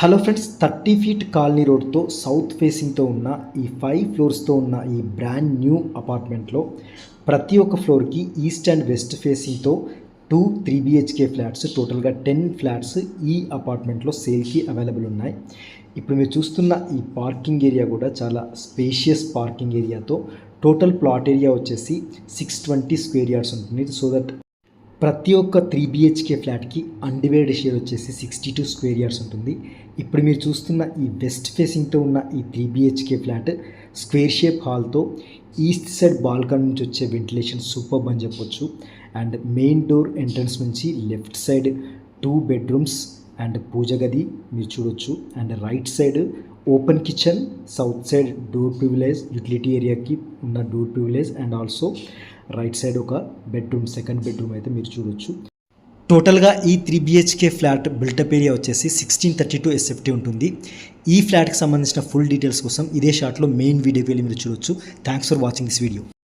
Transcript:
Hello friends, 30 feet colony రోడ్తో south ఫేసింగ్తో ఉన్న ఈ 5 ఫ్లోర్స్తో ఉన్న ఈ బ్రాండ్ న్యూ అపార్ట్మెంట్లో ప్రతి ఒక్క ఫ్లోర్కి ఈస్ట్ అండ్ వెస్ట్ ఫేసింగ్తో 3 BHK ఫ్లాట్స్, టోటల్గా 10 ఫ్లాట్స్ ఈ అపార్ట్మెంట్లో సేల్కి అవైలబుల్ ఉన్నాయి. ఇప్పుడు మీరు చూస్తున్న ఈ పార్కింగ్ ఏరియా కూడా చాలా స్పేషియస్ పార్కింగ్ ఏరియాతో టోటల్ ప్లాట్ ఏరియా వచ్చేసి 620 స్క్వేర్ యార్డ్స్ ఉంటుంది. సో దట్ ప్రతి ఒక్క 3 BHK ఫ్లాట్కి అన్డివైడెడ్ షేర్ వచ్చేసి 62 స్క్వేర్ యార్డ్స్ ఉంటుంది. ఇప్పుడు మీరు చూస్తున్న ఈ వెస్ట్ ఫేసింగ్తో ఉన్న ఈ 3 BHK ఫ్లాట్ స్క్వేర్ షేప్ హాల్తో ఈస్ట్ సైడ్ బాల్కనీ నుంచి వచ్చే వెంటిలేషన్ సూపర్బ్ అని చెప్పొచ్చు. అండ్ మెయిన్ డోర్ ఎంట్రన్స్ నుంచి లెఫ్ట్ సైడ్ 2 బెడ్రూమ్స్ అండ్ పూజ గది మీరు చూడొచ్చు. And right side open kitchen, south side door privilege, utility ఏరియాకి ఉన్న door privilege and also right side ఒక బెడ్రూమ్, సెకండ్ బెడ్రూమ్ అయితే మీరు చూడొచ్చు. టోటల్గా ఈ 3 BHK ఫ్లాట్ బిల్టప్ ఏరియా వచ్చేసి 1632 SFT ఉంటుంది. ఈ ఫ్లాట్కి సంబంధించిన ఫుల్ డీటెయిల్స్ కోసం ఇదే షాట్లో మెయిన్ వీడియోకి వెళ్ళి మీరు చూడొచ్చు. Thanks for watching this video.